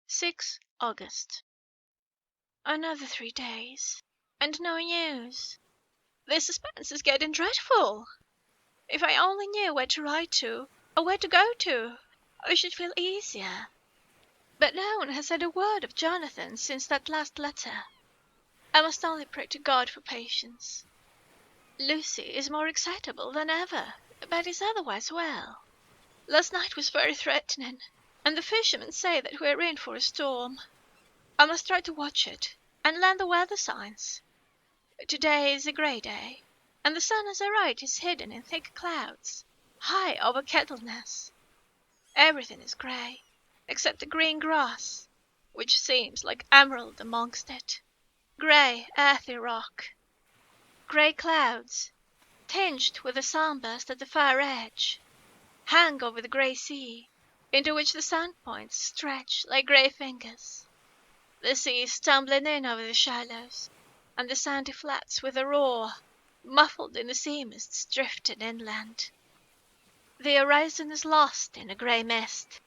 6 August. Another 3 days, and no news. The suspense is getting dreadful. If I only knew where to write to, or where to go to, I should feel easier. But no one has said a word of Jonathan since that last letter. I must only pray to God for patience. Lucy is more excitable than ever, but is otherwise well. Last night was very threatening, and the fishermen say that we are in for a storm. I must try to watch it, and learn the weather signs. Today is a grey day, and the sun as I write is hidden in thick clouds, high over Kettleness. Everything is grey, except the green grass, which seems like emerald amongst it. Grey, earthy rock. Grey clouds, tinged with a sunburst at the far edge, hang over the grey sea, into which the sand points stretch like grey fingers. The sea is tumbling in over the shallows, and the sandy flats with a roar, muffled in the sea mists drifting inland. The horizon is lost in a grey mist.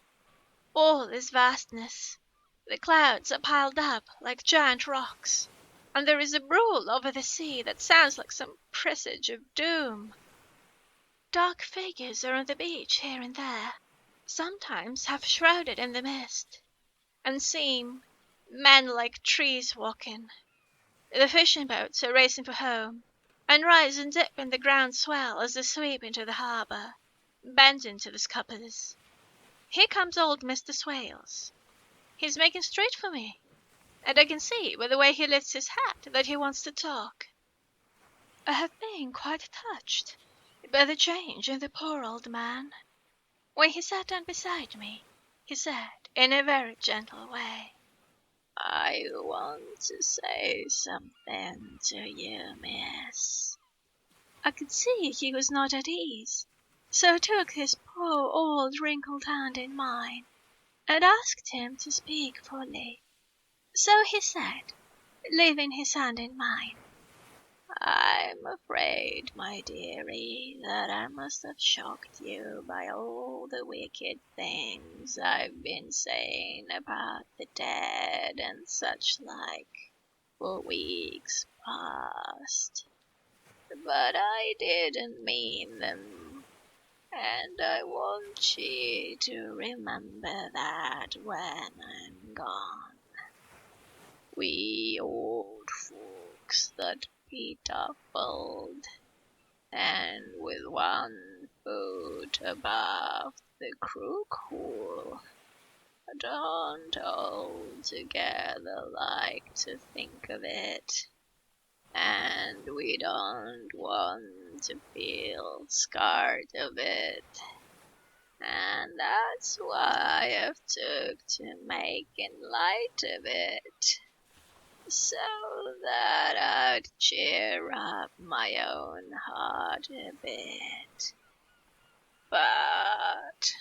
All is vastness. The clouds are piled up like giant rocks, and there is a brawl over the sea that sounds like some presage of doom. Dark figures are on the beach here and there, sometimes half shrouded in the mist, and seem men like trees walking. The fishing boats are racing for home, and rise and dip in the ground swell as they sweep into the harbour, bending to the scuppers. Here comes old Mr. Swales. He's making straight for me, and I can see by the way he lifts his hat that he wants to talk. I have been quite touched by the change in the poor old man. When he sat down beside me, he said in a very gentle way, "I want to say something to you, miss." I could see he was not at ease, so I took his poor old wrinkled hand in mine, and asked him to speak fully. So he said, leaving his hand in mine, "I'm afraid, my dearie, that I must have shocked you by all the wicked things I've been saying about the dead and such like for weeks past. But I didn't mean them, and I want you to remember that when I'm gone. We old folks that be doubled, and with one foot above the crook hole, don't altogether like to think of it, and we don't want to feel scared of it, and that's why I've took to making light of it, so that I'd cheer up my own heart a bit. But,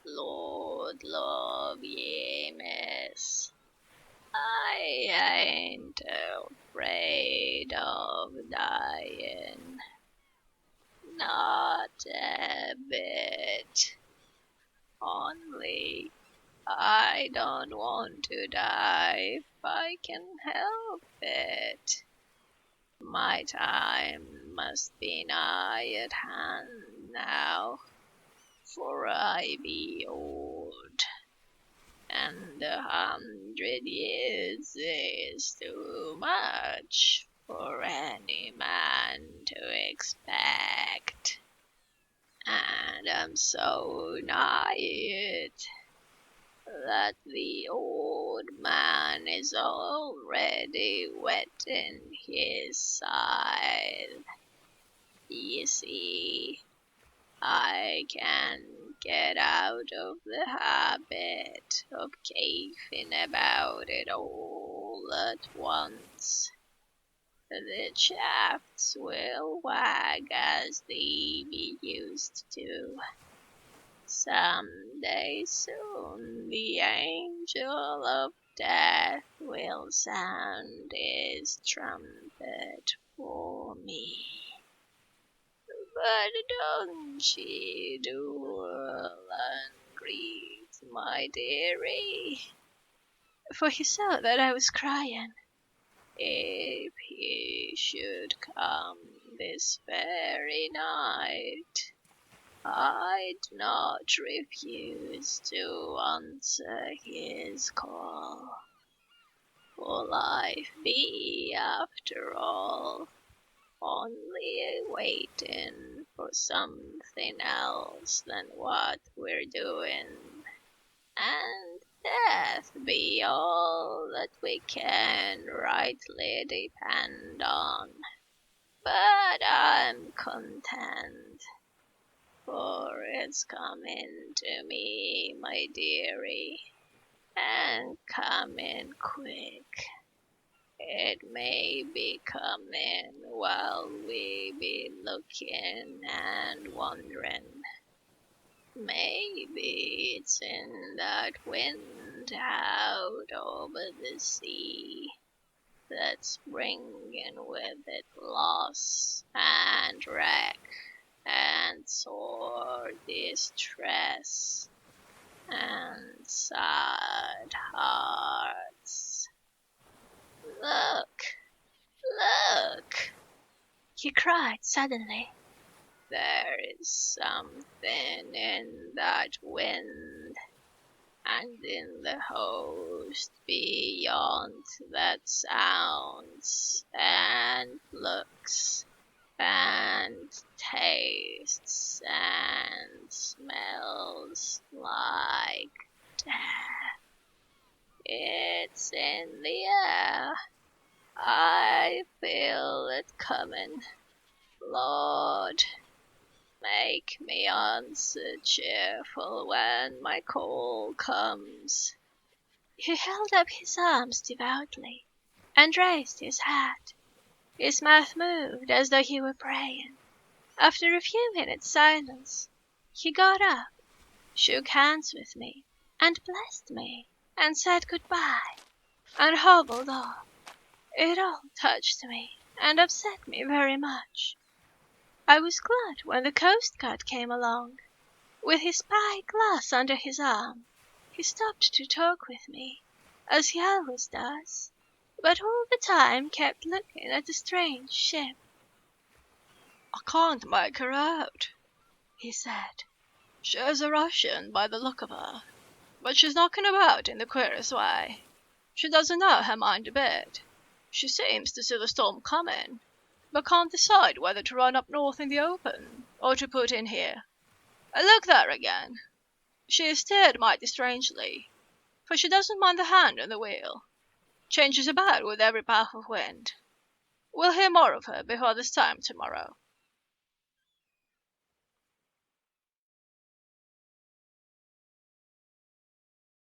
Lord love ye, miss, I ain't afraid of dying, not a bit. Only I don't want to die if I can help it. My time must be nigh at hand now, for I be old, and 100 years is too much for any man to expect, and I'm so nigh it that the old man is already wetting his scythe. You see, I can get out of the habit of chafing about it all at once. The shafts will wag as they be used to. Some day soon the angel of death will sound his trumpet for me. But don't ye duel and greet, my dearie. for he saw that I was crying. If he should come this very night, I'd not refuse to answer his call. For life be, after all, only waiting for something else than what we're doing, and death be all that we can rightly depend on. But I'm content, for it's coming to me, my dearie, and coming quick. It may be coming while we be looking and wondering. Maybe it's in that wind out over the sea that's bringing with it loss and wreck and sore distress and sad hearts. Look, look, he cried suddenly. There is something in that wind, and in the host beyond that sounds and looks and tastes and smells like death. It's in the air. I feel it coming. Lord, make me answer cheerful when my call comes. He held up his arms devoutly, and raised his hat. His mouth moved as though he were praying. After a few minutes' silence, he got up, shook hands with me, and blessed me, and said good-bye, and hobbled off. It all touched me, and upset me very much. I was glad when the coastguard came along. With his spy-glass under his arm, he stopped to talk with me, as he always does, but all the time kept looking at the strange ship. "I can't make her out," he said. "She's a Russian by the look of her, but she's knocking about in the queerest way. She doesn't know her mind a bit. She seems to see the storm coming, but can't decide whether to run up north in the open, or to put in here. Look there again. She is steered mighty strangely, for she doesn't mind the hand on the wheel. Changes about with every puff of wind. We'll hear more of her before this time tomorrow."